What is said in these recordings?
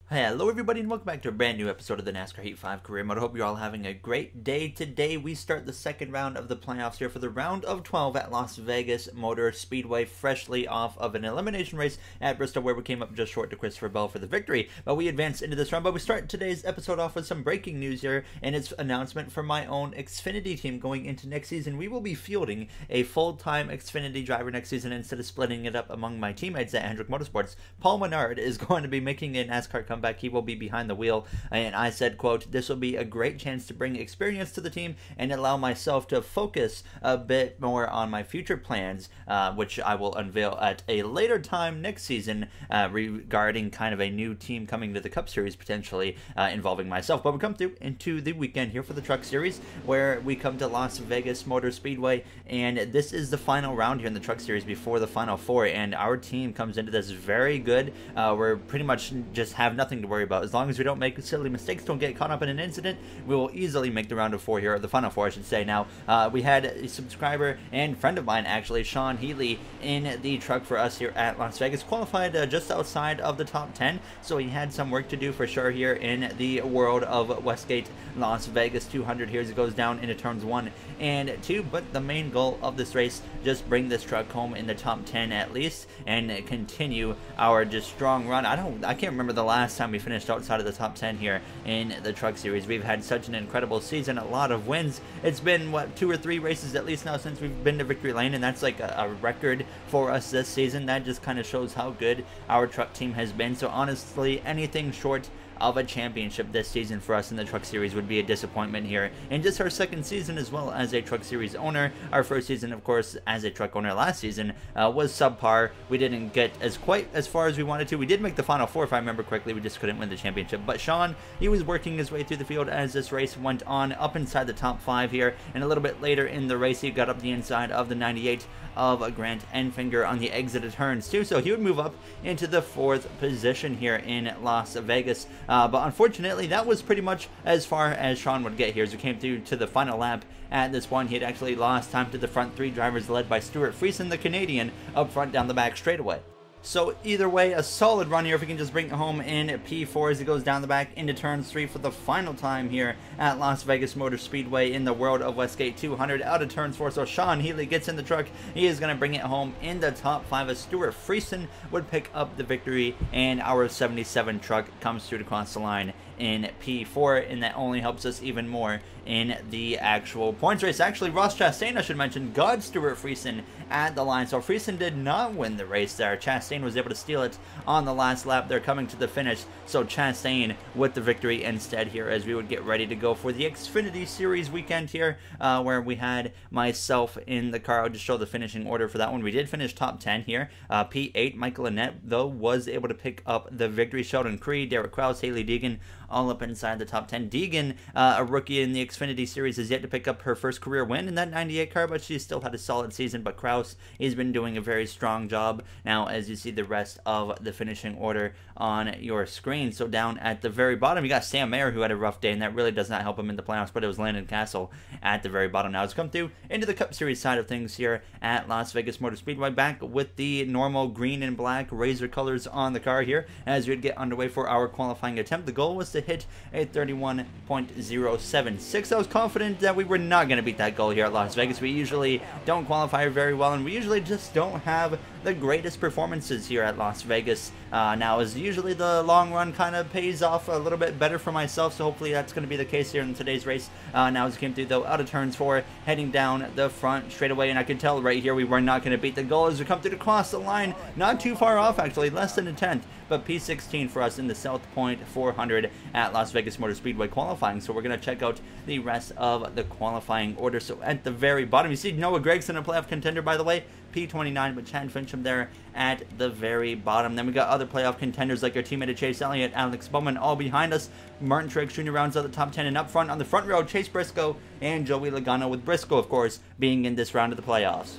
Hello everybody and welcome back to a brand new episode of the NASCAR Heat 5 Career Mode. I hope you're all having a great day. Today we start the second round of the playoffs here for the round of 12 at Las Vegas Motor Speedway, freshly off of an elimination race at Bristol where we came up just short to Christopher Bell for the victory. But we advance into this round, but we start today's episode off with some breaking news here, and it's announcement from my own Xfinity team going into next season. We will be fielding a full-time Xfinity driver next season instead of splitting it up among my teammates at Hendrick Motorsports. Paul Menard is going to be making a NASCAR comeback. He will be behind the wheel, and I said, quote, "This will be a great chance to bring experience to the team and allow myself to focus a bit more on my future plans, which I will unveil at a later time next season regarding kind of a new team coming to the Cup Series, potentially involving myself." But we come through into the weekend here for the Truck Series, where we come to Las Vegas Motor Speedway, and this is the final round here in the Truck Series before the Final Four, and our team comes into this very good. We're pretty much just have nothing to worry about. As long as we don't make silly mistakes, don't get caught up in an incident, we will easily make the round of four here, or the Final Four I should say. Now, we had a subscriber and friend of mine actually, Sean Healy, in the truck for us here at Las Vegas, qualified just outside of the top 10, so he had some work to do for sure here in the world of Westgate Las Vegas 200 here as it goes down into turns 1 and 2, but the main goal of this race, just bring this truck home in the top 10 at least and continue our just strong run. I can't remember the last time we finished outside of the top 10 here in the Truck Series. We've had such an incredible season, a lot of wins. It's been what, 2 or 3 races at least now since we've been to victory lane, and that's like a record for us this season. That just kind of shows how good our truck team has been. So honestly, anything short of a championship this season for us in the Truck Series would be a disappointment here. And just our second season as well as a Truck Series owner. Our first season, of course, as a truck owner last season was subpar. We didn't get quite as far as we wanted to. We did make the Final Four, if I remember correctly. We just couldn't win the championship. But Sean, he was working his way through the field as this race went on, up inside the top 5 here. And a little bit later in the race, he got up the inside of the 98 of Grant Enfinger on the exit of turns 2. So he would move up into the 4th position here in Las Vegas. But unfortunately, that was pretty much as far as Sean would get here as we came through to the final lap. At this point, he had actually lost time to the front 3 drivers led by Stuart Friesen, the Canadian, up front down the back straightaway. So either way, a solid run here if we can just bring it home in P4 as it goes down the back into turns 3 for the final time here at Las Vegas Motor Speedway in the world of Westgate 200 out of turns 4. So Sean Healy gets in the truck. He is going to bring it home in the top 5 as Stuart Friesen would pick up the victory, and our 77 truck comes through to cross the line in P4, and that only helps us even more in the actual points race. Actually, Ross Chastain, I should mention, got Stuart Friesen at the line, so Friesen did not win the race there. Chastain was able to steal it on the last lap. They're coming to the finish, so Chastain with the victory instead here as we would get ready to go for the Xfinity Series weekend here, where we had myself in the car. I'll just show the finishing order for that one. We did finish top 10 here. P8, Michael Annette, though, was able to pick up the victory. Sheldon Creed, Derek Krause, Haley Deegan, all up inside the top 10. Deegan, a rookie in the Xfinity Series, has yet to pick up her first career win in that 98 car, but she still had a solid season. But Krause, he's been doing a very strong job now as you see the rest of the finishing order on your screen. So down at the very bottom, you got Sam Mayer, who had a rough day, and that really does not help him in the playoffs, but it was Landon Castle at the very bottom. Now let's come through into the Cup Series side of things here at Las Vegas Motor Speedway, back with the normal green and black Razor colors on the car here as we'd get underway for our qualifying attempt. The goal was to hit a 31.076. I was confident that we were not going to beat that goal here at Las Vegas. We usually don't qualify very well, and we usually just don't have the greatest performances here at Las Vegas. Now, as usually the long run kind of pays off a little bit better for myself, so hopefully that's going to be the case here in today's race. Now, as we came through, though, out of turns 4, heading down the front straightaway, and I can tell right here we were not going to beat the goal as we come through to cross the line. Not too far off, actually, less than a tenth, but P16 for us in the South Point 400 at Las Vegas Motor Speedway qualifying. So we're going to check out the rest of the qualifying order. So at the very bottom, you see Noah Gragson, a playoff contender, by the way, P29, but Chad Fincham there at the very bottom. Then we got other playoff contenders like our teammate Chase Elliott, Alex Bowman, all behind us. Martin Truex Jr. rounds out the top 10, and up front on the front row, Chase Briscoe and Joey Logano, with Briscoe, of course, being in this round of the playoffs.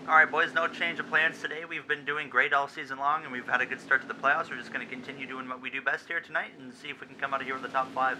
Alright boys, no change of plans today. We've been doing great all season long, and we've had a good start to the playoffs. We're just going to continue doing what we do best here tonight and see if we can come out of here with the top 5.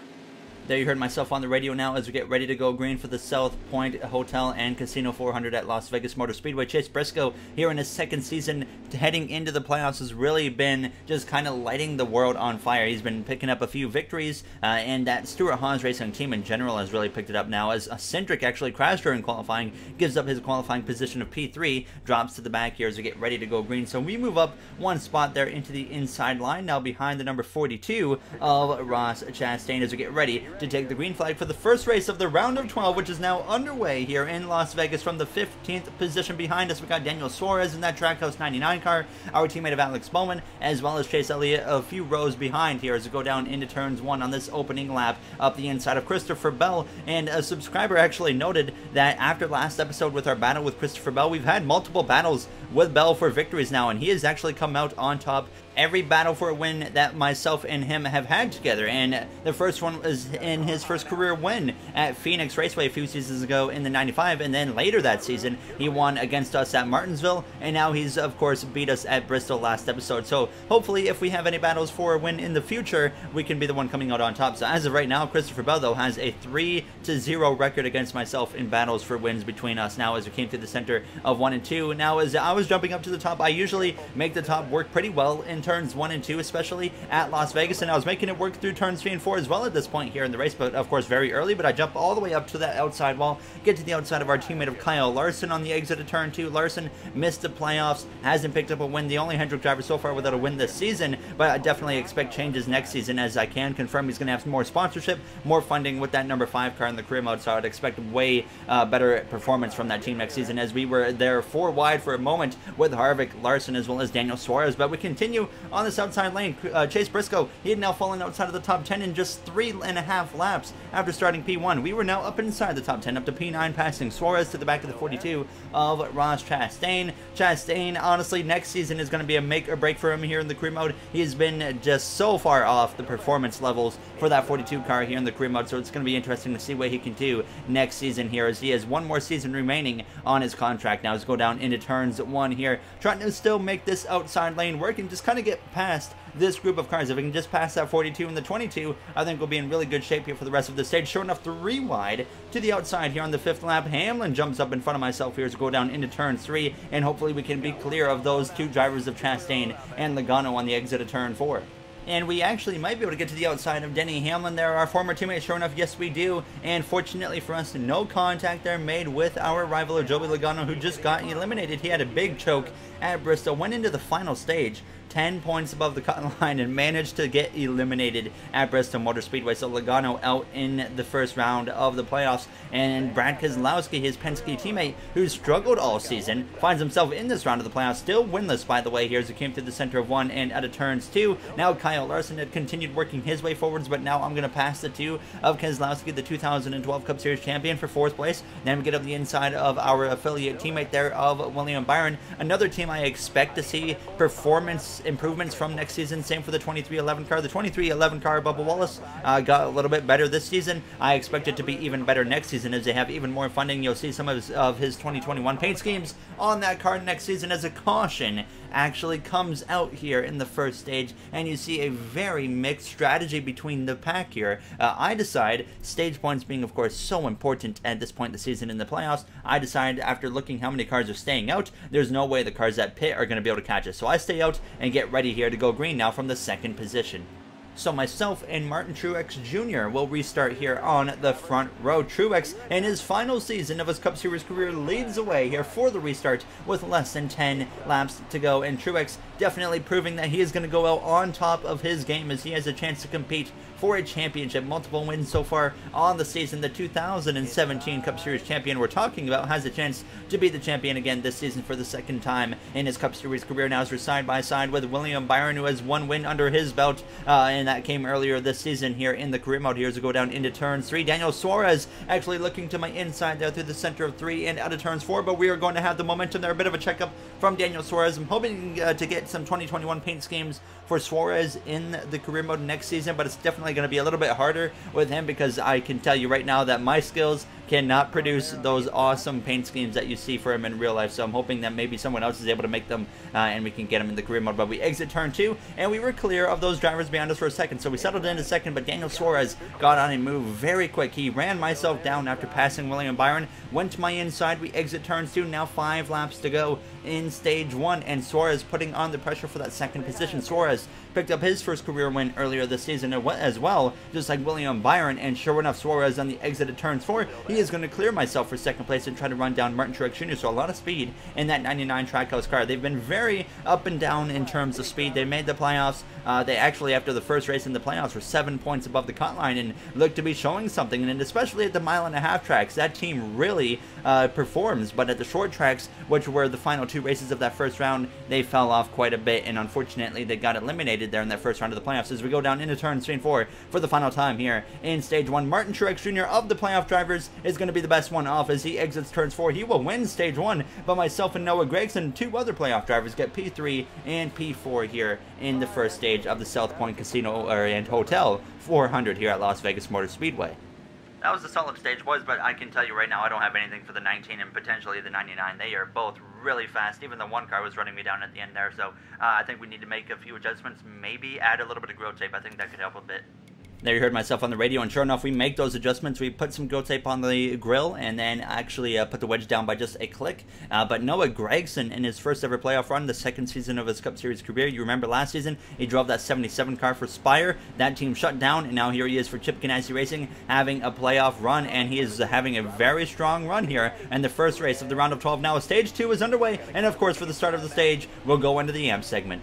There you heard myself on the radio now as we get ready to go green for the South Point Hotel and Casino 400 at Las Vegas Motor Speedway. Chase Briscoe here in his second season heading into the playoffs has really been just kind of lighting the world on fire. He's been picking up a few victories and that Stewart-Haas Racing team in general has really picked it up now as Cindric actually crashed during qualifying, gives up his qualifying position of P3, drops to the back here as we get ready to go green. So we move up one spot there into the inside line, now behind the number 42 of Ross Chastain as we get ready to take the green flag for the first race of the round of 12, which is now underway here in Las Vegas. From the 15th position behind us, we got Daniel Suarez in that Trackhouse 99 car, our teammate of Alex Bowman, as well as Chase Elliott a few rows behind here as we go down into turns 1 on this opening lap up the inside of Christopher Bell. And a subscriber actually noted that after last episode with our battle with Christopher Bell, we've had multiple battles with Bell for victories now, and he has actually come out on top every battle for a win that myself and him have had together. And the first one was in his first career win at Phoenix Raceway a few seasons ago in the 95, and then later that season he won against us at Martinsville, and now he's of course beat us at Bristol last episode. So hopefully if we have any battles for a win in the future, we can be the one coming out on top. So as of right now, Christopher Bell though has a 3-0 record against myself in battles for wins between us now as we came through the center of 1 and 2. Now as I was jumping up to the top, I usually make the top work pretty well in turns 1 and 2, especially at Las Vegas, and I was making it work through turns 3 and 4 as well at this point here in the race, but of course very early. But I jump all the way up to that outside wall, get to the outside of our teammate of Kyle Larson on the exit of turn 2. Larson missed the playoffs, hasn't picked up a win, the only Hendrick driver so far without a win this season, but I definitely expect changes next season, as I can confirm he's going to have some more sponsorship, more funding with that number 5 car in the career mode. So I'd expect way better performance from that team next season, as we were there 4 wide for a moment with Harvick, Larson, as well as Daniel Suarez. But we continue on this outside lane. Chase Briscoe, he had now fallen outside of the top 10 in just 3.5 laps after starting P1. We were now up inside the top 10, up to P9, passing Suarez to the back of the 42 of Ross Chastain. Chastain, honestly, next season is going to be a make or break for him here in the career mode. He's been just so far off the performance levels for that 42 car here in the career mode, so it's going to be interesting to see what he can do next season here, as he has 1 more season remaining on his contract. Now let's go down into turns 1 here, trying to still make this outside lane work and just kind of get past this group of cars. If we can just pass that 42 and the 22, I think we'll be in really good shape here for the rest of the stage. Sure enough, 3 wide to the outside here on the 5th lap. Hamlin jumps up in front of myself here as we go down into turn 3, and hopefully we can be clear of those 2 drivers of Chastain and Logano on the exit of turn 4. And we actually might be able to get to the outside of Denny Hamlin there, our former teammate. Sure enough, yes we do. And fortunately for us, no contact there made with our rival Joey Logano, who just got eliminated. He had a big choke at Bristol, went into the final stage 10 points above the cut line and managed to get eliminated at Bristol Motor Speedway. So Logano out in the first round of the playoffs, and Brad Keselowski, his Penske teammate, who struggled all season, finds himself in this round of the playoffs, still winless by the way here as he came through the center of 1 and out of turns 2. Now Kyle Larson had continued working his way forwards, but now I'm going to pass the 2 of Keselowski, the 2012 Cup Series champion, for 4th place. Then we get up the inside of our affiliate teammate there of William Byron, another team I expect to see performance improvements from next season. Same for the 2311 car. The 2311 car, Bubba Wallace, got a little bit better this season. I expect it to be even better next season as they have even more funding. You'll see some of his 2021 paint schemes on that car next season, as a caution actually comes out here in the first stage, and you see a very mixed strategy between the pack here. I decide, stage points being of course so important at this point in the season in the playoffs, I decide after looking how many cars are staying out, there's no way the cars at pit are going to be able to catch us. So I stay out and get ready here to go green now from the 2nd position. So myself and Martin Truex Jr. will restart here on the front row. Truex, in his final season of his Cup Series career, leads away here for the restart with less than 10 laps to go. And Truex definitely proving that he is going to go out on top of his game, as he has a chance to compete for a championship. Multiple wins so far on the season. The 2017 Cup Series champion we're talking about has a chance to be the champion again this season for the 2nd time in his Cup Series career. Now we're side by side with William Byron, who has 1 win under his belt, and that came earlier this season here in the career mode. Here as we go down into turns 3. Daniel Suarez actually looking to my inside there through the center of 3 and out of turns 4, but we are going to have the momentum there. A bit of a checkup from Daniel Suarez. I'm hoping to get some 2021 paint schemes for Suarez in the career mode next season, but it's definitely going to be a little bit harder with him because I can tell you right now that my skills cannot produce those awesome paint schemes that you see for him in real life. So I'm hoping that maybe someone else is able to make them and we can get him in the career mode. But we exit turn 2 and we were clear of those drivers behind us for a second. So we settled into second, but Daniel Suarez got on and moved very quick. He ran myself down after passing William Byron, went to my inside. We exit turns 2, now 5 laps to go in stage 1, and Suarez putting on the pressure for that second position. Suarez picked up his first career win earlier this season as well, just like William Byron, and sure enough, Suarez on the exit of turns 4, he is going to clear myself for second place and try to run down Martin Truex Jr., so a lot of speed in that 99 Trackhouse car. They've been very up and down in terms of speed. They made the playoffs. They actually, after the first race in the playoffs, were 7 points above the cut line and looked to be showing something, and especially at the mile-and-a-half tracks, that team really performs, but at the short tracks, which were the final 2 races of that first round, they fell off quite a bit, and unfortunately, they got eliminated there in that first round of the playoffs. As we go down into turn 3 and 4 for the final time here in stage 1, Martin Truex Jr. of the playoff drivers is going to be the best one off as he exits turns 4. He will win stage 1, but myself and Noah Gragson, 2 other playoff drivers, get P3 and P4 here in the first stage of the South Point Casino and Hotel 400 here at Las Vegas Motor Speedway. That was a solid stage, boys, but I can tell you right now I don't have anything for the 19 and potentially the 99. They are both really fast. Even the one car was running me down at the end there, so I think we need to make a few adjustments, maybe add a little bit of grill tape. I think that could help a bit. There you heard myself on the radio, and sure enough, we make those adjustments. We put some grill tape on the grill and then actually put the wedge down by just a click. But Noah Gragson, in his first ever playoff run, the second season of his Cup Series career, you remember last season, he drove that 77 car for Spire. That team shut down, and now here he is for Chip Ganassi Racing, having a playoff run, and he is having a very strong run here. And the first race of the round of 12 now, stage 2 is underway, and of course, for the start of the stage, we'll go into the AMP segment.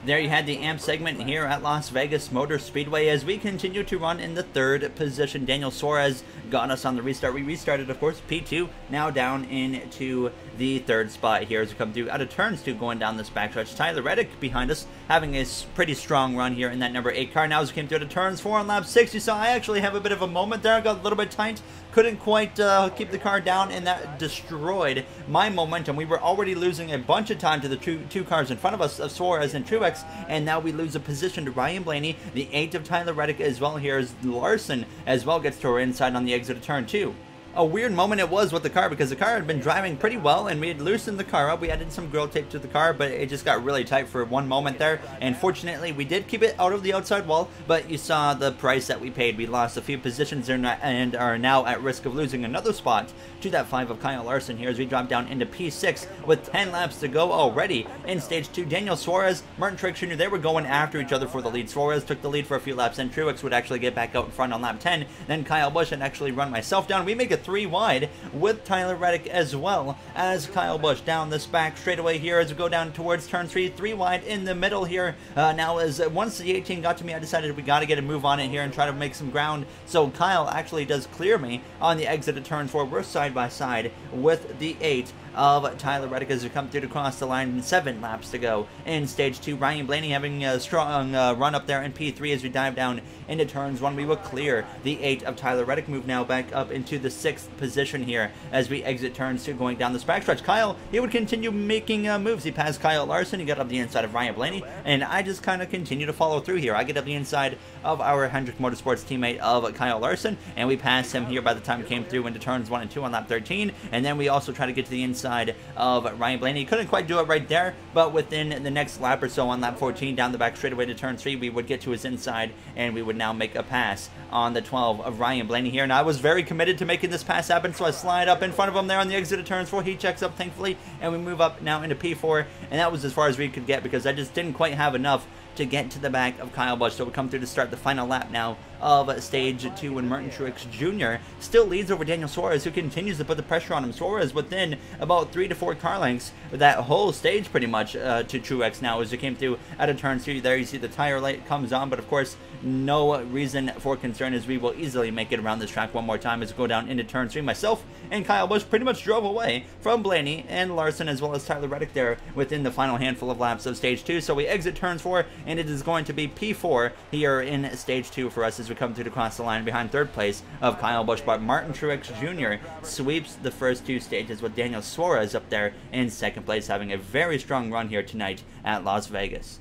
There you had the AMP segment here at Las Vegas Motor Speedway as we continue to run in the third position. Daniel Suarez got us on the restart. We restarted, of course, P2, now down into the third spot here as we come through out of turns 2 going down this backstretch. Tyler Reddick behind us having a pretty strong run here in that number 8 car. Now as we came through to turns 4 on lap 6, you saw I actually have a bit of a moment there. I got a little bit tight. Couldn't quite keep the car down, and that destroyed my momentum. We were already losing a bunch of time to the two cars in front of us, Suarez and Truex, and now we lose a position to Ryan Blaney. The 8 of Tyler Reddick as well here as Larson as well gets to our inside on the exit of turn 2. A weird moment it was with the car because the car had been driving pretty well and we had loosened the car up. We added some grill tape to the car, but it just got really tight for one moment there. And fortunately, we did keep it out of the outside wall, but you saw the price that we paid. We lost a few positions and are now at risk of losing another spot to that 5 of Kyle Larson here as we drop down into P6 with 10 laps to go already in stage 2. Daniel Suarez, Martin Truex Jr., they were going after each other for the lead. Suarez took the lead for a few laps, and Truex would actually get back out in front on lap 10. Then Kyle Busch had actually run myself down. We make it 3 wide with Tyler Reddick as well as Kyle Busch down this back straightaway here as we go down towards turn 3 wide in the middle here. Now as once the 18 got to me, I decided we got to get a move on it here and try to make some ground. So Kyle actually does clear me on the exit of turn 4. We're side by side with the 8 of Tyler Reddick as we come through to cross the line. 7 laps to go in stage 2. Ryan Blaney having a strong run up there in P3 as we dive down into turns 1. We will clear the 8 of Tyler Reddick, move now back up into the 6th position here as we exit turns 2 going down this backstretch. Kyle, he would continue making moves. He passed Kyle Larson, he got up the inside of Ryan Blaney, and I just kind of continue to follow through here. I get up the inside of our Hendrick Motorsports teammate of Kyle Larson, and we pass him here by the time we came through into turns 1 and 2 on lap 13, and then we also try to get to the inside inside of Ryan Blaney. He couldn't quite do it right there, but within the next lap or so on lap 14 down the back straightaway to turn 3, we would get to his inside, and we would now make a pass on the 12 of Ryan Blaney here. And I was very committed to making this pass happen, so I slide up in front of him there on the exit of turn 4. He checks up, thankfully, and we move up now into P4, and that was as far as we could get because I just didn't quite have enough to get to the back of Kyle Busch. So we come through to start the final lap now of stage 2, and Martin Truex Jr. still leads over Daniel Suarez, who continues to put the pressure on him. Suarez within about 3 to 4 car lengths that whole stage pretty much to Truex now as he came through out of turn 3. There you see the tire light comes on, but of course no reason for concern as we will easily make it around this track one more time as we go down into turn 3. Myself and Kyle Busch pretty much drove away from Blaney and Larson as well as Tyler Reddick there within the final handful of laps of stage 2. So we exit turn 4, and it is going to be P4 here in stage 2 for us as we come through to cross the line behind third place of Kyle Busch. But Martin Truex Jr. sweeps the first 2 stages with Daniel Suarez up there in second place, having a very strong run here tonight at Las Vegas.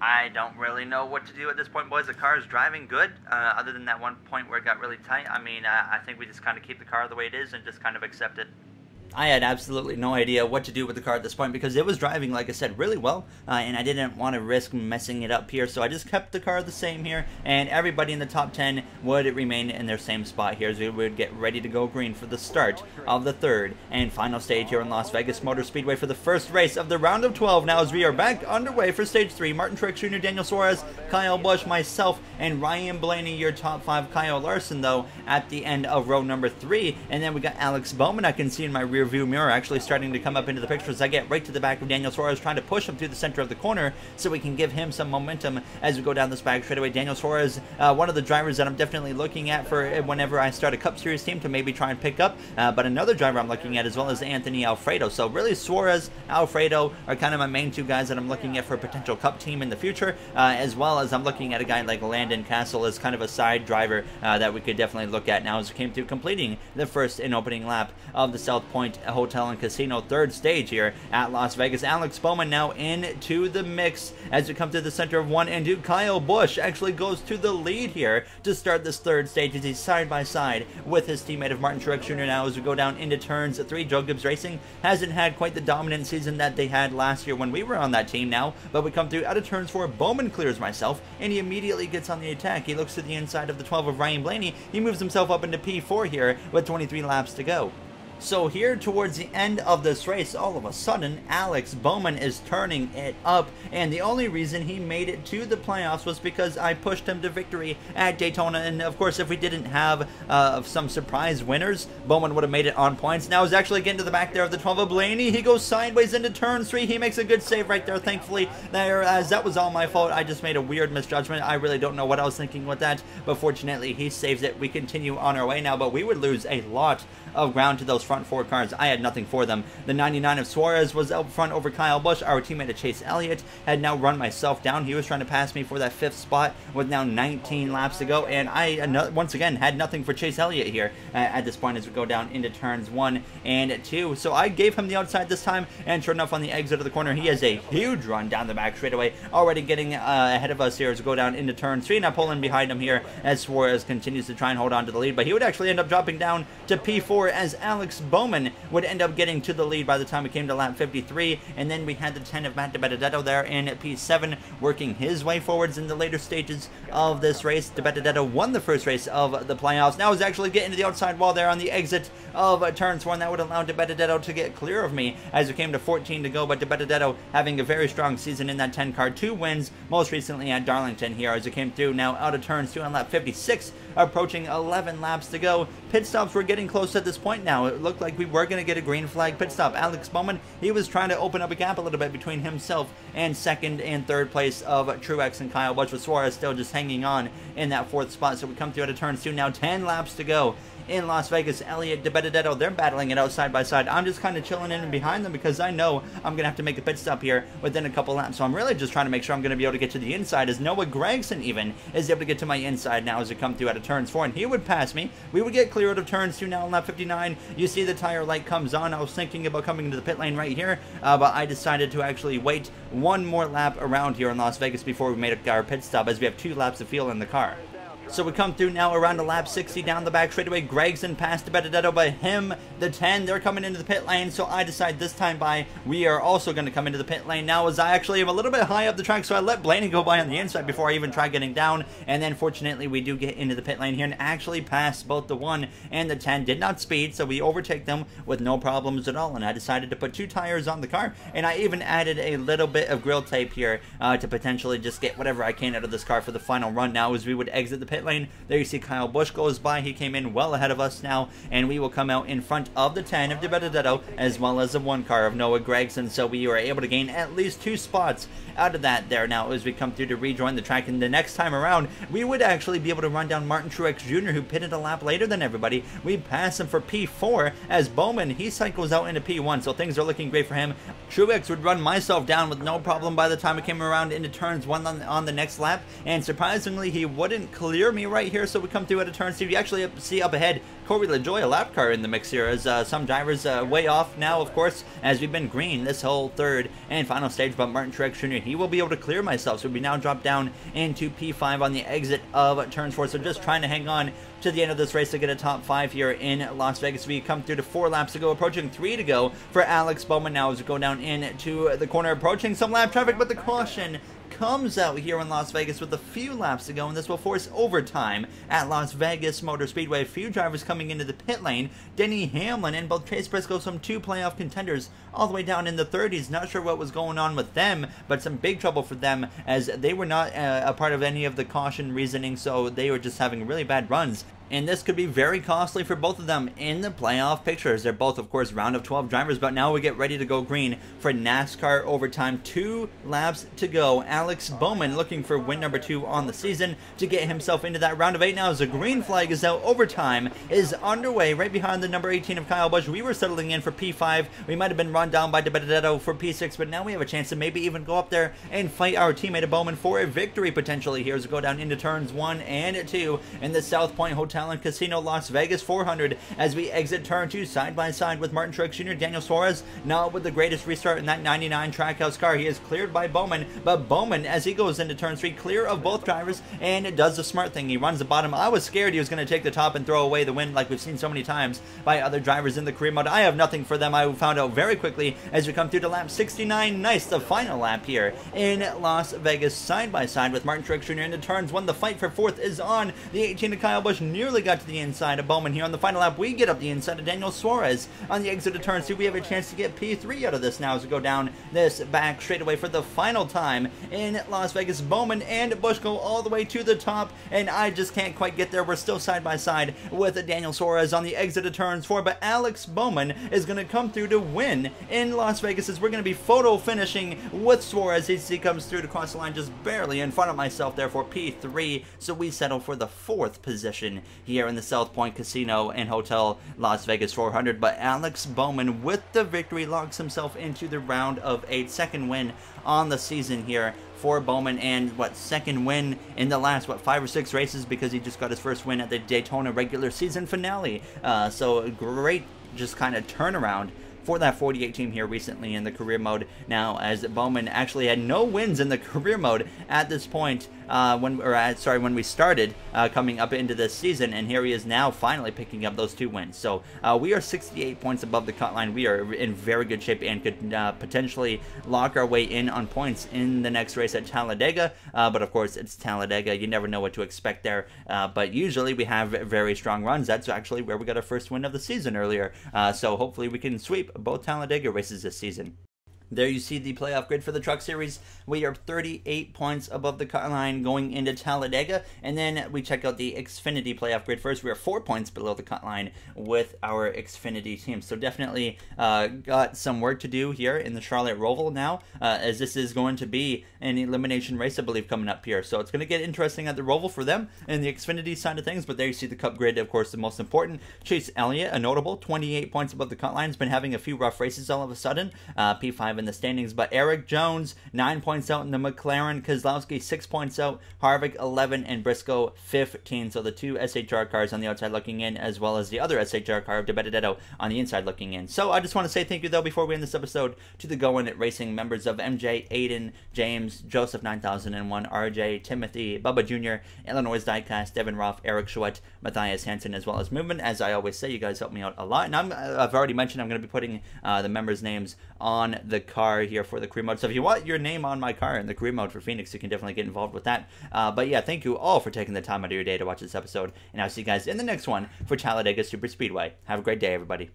I don't really know what to do at this point, boys. The car is driving good, other than that one point where it got really tight. I mean, I think we just kind of keep the car the way it is and just kind of accept it. I had absolutely no idea what to do with the car at this point because it was driving, like I said, really well, and I didn't want to risk messing it up here, so I just kept the car the same here, and everybody in the top 10 would remain in their same spot here as we would get ready to go green for the start of the third and final stage here in Las Vegas Motor Speedway for the first race of the round of 12 now as we are back underway for stage 3. Martin Truex Jr., Daniel Suarez, Kyle Busch, myself, and Ryan Blaney, your top 5. Kyle Larson, though, at the end of row number 3, and then we got Alex Bowman I can see in my rear view mirror actually starting to come up into the picture as I get right to the back of Daniel Suarez, trying to push him through the center of the corner so we can give him some momentum as we go down this back straightaway. Daniel Suarez, one of the drivers that I'm definitely looking at for whenever I start a Cup Series team to maybe try and pick up, but another driver I'm looking at as well as Anthony Alfredo. So really Suarez, Alfredo are kind of my main 2 guys that I'm looking at for a potential Cup team in the future, as well as I'm looking at a guy like Landon Castle as kind of a side driver that we could definitely look at now as we came through completing the first and opening lap of the South Point Hotel and Casino third stage here at Las Vegas. Alex Bowman now into the mix as we come to the center of 1 and 2. Kyle Busch actually goes to the lead here to start this third stage as he's side by side with his teammate of Martin Truex Jr. now as we go down into turns 3. Joe Gibbs Racing hasn't had quite the dominant season that they had last year when we were on that team now, but we come through out of turns 4. Bowman clears myself and he immediately gets on the attack. He looks to the inside of the 12 of Ryan Blaney. He moves himself up into P4 here with 23 laps to go. So here towards the end of this race, all of a sudden, Alex Bowman is turning it up, and the only reason he made it to the playoffs was because I pushed him to victory at Daytona, and of course if we didn't have some surprise winners, Bowman would have made it on points. Now he's actually getting to the back there of the 12 of Blaney. He goes sideways into turn 3. He makes a good save right there, thankfully, there, as that was all my fault. I just made a weird misjudgment. I really don't know what I was thinking with that, but fortunately he saves it. We continue on our way now, but we would lose a lot of ground to those front 4 cars. I had nothing for them. The 99 of Suarez was out front over Kyle Busch. Our teammate Chase Elliott had now run myself down. He was trying to pass me for that 5th spot with now 19 laps to go, and I once again had nothing for Chase Elliott here at this point as we go down into turns 1 and 2. So I gave him the outside this time, and sure enough on the exit of the corner he has a huge run down the back straightaway, already getting ahead of us here as we go down into turn 3, and I pull in behind him here as Suarez continues to try and hold on to the lead, but he would actually end up dropping down to P4 as Alex Bowman would end up getting to the lead by the time we came to lap 53, and then we had the 10 of Matt DiBenedetto there in P7 working his way forwards in the later stages of this race. DiBenedetto won the first race of the playoffs. Now he's actually getting to the outside wall there on the exit of turns 1. That would allow DiBenedetto to get clear of me as we came to 14 to go, but DiBenedetto having a very strong season in that 10 car, 2 wins, most recently at Darlington here as it came through now out of turns 2 on lap 56, approaching 11 laps to go. Pit stops were getting close at this point now. It looked like we were going to get a green flag pit stop. Alex Bowman, he was trying to open up a gap a little bit between himself and second and third place of Truex and Kyle Busch, with Suarez still just hanging on in that 4th spot. So we come through out of turns 2 now, 10 laps to go in Las Vegas. Elliott, DiBenedetto, they're battling it out side by side. I'm just kind of chilling in and behind them because I know I'm going to have to make a pit stop here within a couple laps. So I'm really just trying to make sure I'm going to be able to get to the inside, as Noah Gragson even is able to get to my inside now as we come through out of turns 4, and he would pass me. We would get clear out of turns 2 now in lap 59. You see the tire light comes on. I was thinking about coming into the pit lane right here, but I decided to actually wait one more lap around here in Las Vegas before we made our pit stop, as we have 2 laps of fuel in the car. So we come through now around a lap 60 down the back straightaway. Gregson past the Benedetto, but him, the 10, they're coming into the pit lane. So I decide this time by, we are also going to come into the pit lane now, as I actually am a little bit high up the track. So I let Blaney go by on the inside before I even try getting down. And then fortunately we do get into the pit lane here and actually pass both the 1 and the 10. Did not speed, so we overtake them with no problems at all. And I decided to put 2 tires on the car, and I even added a little bit of grill tape here to potentially just get whatever I can out of this car for the final run now as we would exit the pit lane. There you see Kyle Busch goes by. He came in well ahead of us now, and we will come out in front of the 10 of Di Benedetto as well as the 1 car of Noah Gragson. So we were able to gain at least 2 spots out of that there now as we come through to rejoin the track. And the next time around, we would actually be able to run down Martin Truex Jr., who pitted a lap later than everybody. We pass him for P4 as Bowman, he cycles out into P1, so things are looking great for him. Truex would run myself down with no problem by the time we came around into turns 1 on the next lap, and surprisingly he wouldn't clear me right here. So we come through at a turn 2. You actually see up ahead Corey LaJoie, a lap car in the mix here, as some drivers way off now, of course, as we've been green this whole third and final stage. But Martin Truex Jr., he will be able to clear myself, so we now drop down into P5 on the exit of turns 4. So just trying to hang on to the end of this race to get a top 5 here in Las Vegas. We come through to 4 laps to go, approaching 3 to go for Alex Bowman now as we go down into the corner, approaching some lap traffic, but the caution comes out here in Las Vegas with a few laps to go, and this will force overtime at Las Vegas Motor Speedway. A few drivers coming into the pit lane. Denny Hamlin and both Chase Briscoe, some 2 playoff contenders all the way down in the 30s. Not sure what was going on with them, but some big trouble for them as they were not a part of any of the caution reasoning, so they were just having really bad runs. And this could be very costly for both of them in the playoff pictures. They're both, of course, round of 12 drivers, but now we get ready to go green for NASCAR overtime. 2 laps to go. Alex Bowman looking for win number 2 on the season to get himself into that round of 8 now as the green flag is out. Overtime is underway right behind the number 18 of Kyle Busch. We were settling in for P5. We might have been run down by Di Benedetto for P6, but now we have a chance to maybe even go up there and fight our teammate of Bowman for a victory potentially here as we go down into turns 1 and 2 in the South Point Hotel and Casino Las Vegas 400 as we exit turn 2 side by side with Martin Truex Jr. Daniel Suarez not with the greatest restart in that 99 Trackhouse car. He is cleared by Bowman, but Bowman, as he goes into turn 3, clear of both drivers, and it does the smart thing. He runs the bottom. I was scared he was going to take the top and throw away the win like we've seen so many times by other drivers in the career mode. I have nothing for them. I found out very quickly as we come through to lap 69. Nice, the final lap here in Las Vegas side by side with Martin Truex Jr. into turns 1. The fight for 4th is on. The 18 of Kyle Busch nearly got to the inside of Bowman here on the final lap. We get up the inside of Daniel Suarez on the exit of turn 2. We have a chance to get P3 out of this now as we go down this back straightaway for the final time in Las Vegas. Bowman and Busch go all the way to the top, and I just can't quite get there. We're still side by side with Daniel Suarez on the exit of turns 4, but Alex Bowman is going to come through to win in Las Vegas as we're going to be photo finishing with Suarez as he comes through to cross the line just barely in front of myself there for P3. So we settle for the 4th position here in the South Point Casino and Hotel Las Vegas 400, but Alex Bowman with the victory locks himself into the round of 8. Second win on the season here for Bowman, and second win in the last 5 or 6 races, because he just got his first win at the Daytona regular season finale. So a great just kind of turnaround for that 48 team here recently in the career mode now, as Bowman actually had no wins in the career mode at this point when we started coming up into this season, and here he is now finally picking up those 2 wins. So we are 68 points above the cut line. We are in very good shape and could potentially lock our way in on points in the next race at Talladega, but of course it's Talladega. You never know what to expect there, but usually we have very strong runs. That's actually where we got our first win of the season earlier, so hopefully we can sweep both Talladega races this season. There you see the playoff grid for the Truck Series. We are 38 points above the cut line going into Talladega, and then we check out the Xfinity playoff grid first. We are 4 points below the cut line with our Xfinity team. So definitely got some work to do here in the Charlotte Roval now, as this is going to be an elimination race, I believe, coming up here. So it's going to get interesting at the Roval for them and the Xfinity side of things, but there you see the Cup grid, of course, the most important. Chase Elliott, a notable 28 points above the cut line, has been having a few rough races all of a sudden. P5 in the standings. But Eric Jones, 9 points out in the McLaren. Kozlowski, 6 points out. Harvick, 11. And Briscoe, 15. So the two SHR cars on the outside looking in, as well as the other SHR car of De Benedetto on the inside looking in. So I just want to say thank you, though, before we end this episode, to the Going Racing members of MJ, Aiden, James, Joseph 9001, RJ, Timothy, Bubba Jr., Illinois Diecast, Devin Roth, Eric Chouette, Matthias Hansen, as well as Movement. As I always say, you guys help me out a lot. And I've already mentioned I'm going to be putting the members' names on the car here for the career mode. So if you want your name on my car in the career mode for Phoenix, you can definitely get involved with that. But yeah, thank you all for taking the time out of your day to watch this episode. And I'll see you guys in the next one for Talladega Super Speedway. Have a great day, everybody.